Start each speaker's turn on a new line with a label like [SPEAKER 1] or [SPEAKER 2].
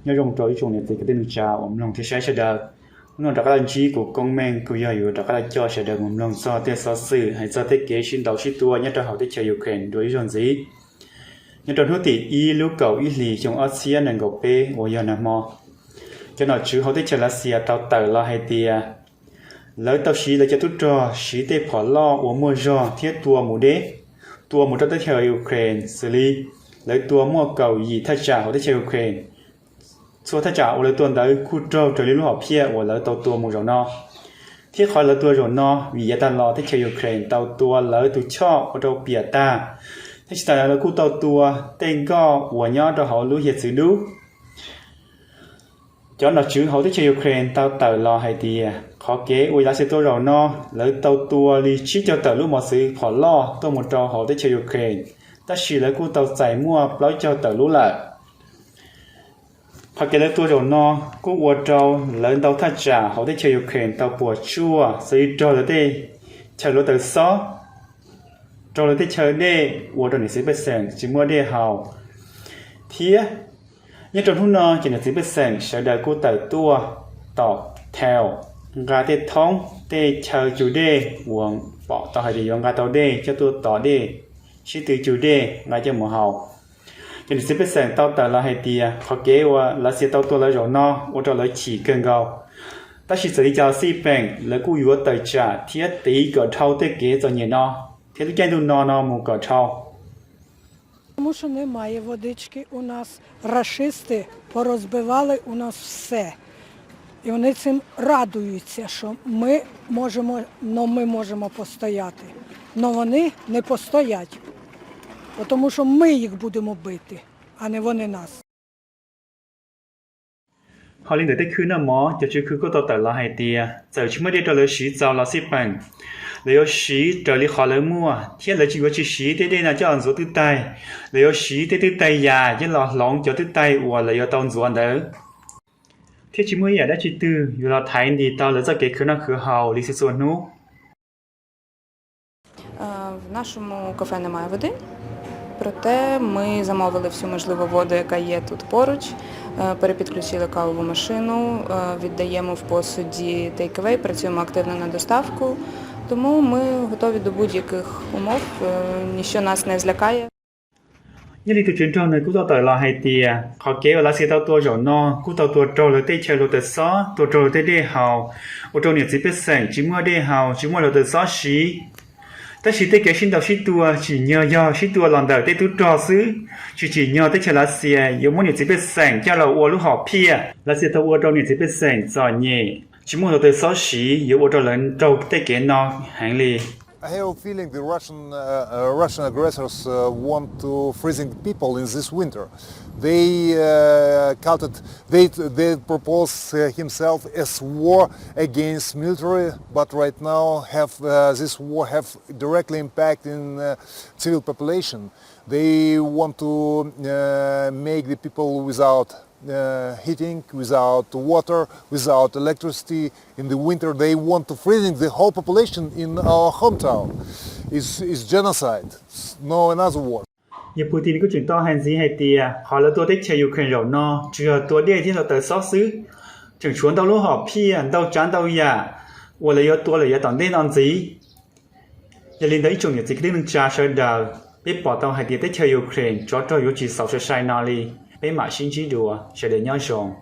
[SPEAKER 1] nhớ dùng trò dùng này thì cái tên cha ông lòng thì sẽ được nó đặc là chỉ của công men của yêu yêu đặc là cho sẽ được ông lòng so thế so sự hay so thế kế xin đầu xin tua nhớ cho họ thế chơi Ukraine đối với gì nhớ trong hốt thì y lúc cầu y lì trong Asia nên gặp bé ở giờ nằm mò cho nó chứ họ thế chơi Russia tàu tờ lo hay tia lỡ tàu xí là cho tút trò xí tê phỏ lo ở mua giò thiết tua mù đế tua một trong tới chơi Ukraine xử lý lấy tua mua cầu gì thay trả họ tới chơi Ukraine số thay trả ở lấy tuần tới khu trâu trở lên họ phía ở lấy tàu tua một rồi no thiết khỏi lấy tua rồi no vì ta lo tới chơi Ukraine tàu tua lấy tụ cho ở đâu bìa ta thế chỉ là khu tàu tua tên go của nhau cho họ lưu hiện xử đúng cho nó chứ họ tới chơi Ukraine tàu tờ lo hay thì khó kế ui lá xe tôi rồi no lấy tàu tua đi chỉ cho tờ lúc một sự họ lo tôi một trò họ tới chơi Ukraine ta chỉ lấy khu tàu giải mua lấy cho tờ lúc lại họ kế lấy tôi rồi no khu uo trâu lấy tàu thắt trả họ tới chơi Ukraine tàu bùa chua sự trò là đây chơi lúc tờ xó trò là đây chơi đây uo trò này sẽ bị sẹn chỉ mua đây hào thía nhưng trong lúc nó chỉ là sẽ bị sẹn sẽ đợi khu tờ tua tỏ theo gà tê thông tê chờ chủ đề uống bỏ tao hay để dùng gà tàu đề cho tôi tỏ đề chỉ từ chủ đề ngay cho mùa hậu cho nên sẽ biết rằng tao tờ là hay tia họ kế qua là sẽ tao tôi là rồi no ở trong lấy chỉ cần gạo ta chỉ xử lý cho si bèn lấy cú yếu tờ trả thiết tí cỡ thâu tê kế cho nhiều no thiết cái đun no một cỡ thâu.
[SPEAKER 2] Тому що немає водички у нас, рашисти порозбивали у нас все. І вони цим радуються, що ми можемо постояти. Но вони не постоять, тому що ми їх будемо бити, а не вони нас.
[SPEAKER 1] Họ liên tới khứ nào mó, cho chú khứ có tàu tờ là hay tia, giờ chúng mới đi trở lại xí giàu là xí bằng, lấy xí trở lại khó lấy mua, thiết lấy chỉ có chỉ xí thế đây là cho ăn số thứ tay, lấy xí thế thứ tay già, chứ lọ lỏng cho thứ tay, hoặc là do tao ruộng đó. Thiết chỉ mới ở đó chỉ từ, dù là thấy thì tao lấy ra cái khứ nào khứ hào, lý sự xuân nú.
[SPEAKER 3] В нашому кафе немає води, проте ми замовили всю можливу воду, яка є тут поруч, перепідключили кавову машину, віддаємо в посуді take-away, працюємо активно на доставку, тому ми готові до будь-яких умов, ніщо нас не злякає.
[SPEAKER 1] Như đi từ chuyến trò này cũng tao tới là hay tia, họ kéo là xe tao tua rồi no, cũng tao tua trò là tê chơi là tê xó, tua trò là tê đê hào, ở trong này chỉ biết sành, chỉ mua đê hào, chỉ mua là tê xó xí. Ta chỉ tê cái xin đầu xí tua, chỉ nhờ do xí tua lần đầu tê tu trò xứ, chỉ nhờ tê chơi là xe, yếu muốn này chỉ biết sành, cho là ua lúc họ pia, là xe tao ua trong này chỉ biết sành, giỏi nhẹ, chỉ mua là tê xó xí, yếu ua trong lần trâu tê cái no, hàng lì.
[SPEAKER 4] I have a feeling the Russian aggressors want to freezing people in this winter. They they propose himself as war against military, but right now this war have directly impact in civil population. They want to make the people without heating, without water, without electricity. In the winter they want to freezing the whole population in our hometown. It's genocide. It's no another word.
[SPEAKER 1] Như Putin có chuyện to hành gì hay tia, họ là tôi thích chơi Ukraine rồi no, chưa tôi đi thì là tới xót xứ, chẳng xuống đâu lúc họ phiền, đâu chán đâu già, hoặc là do tôi là do tận đến ăn gì, giờ lên tới chung nhật thì cái đứa cha sợ đời, biết bỏ tao hay tia tới chơi Ukraine, cho yếu chỉ sáu sợ sai nào đi, biết mà xin chỉ đùa, sẽ để nhau sống.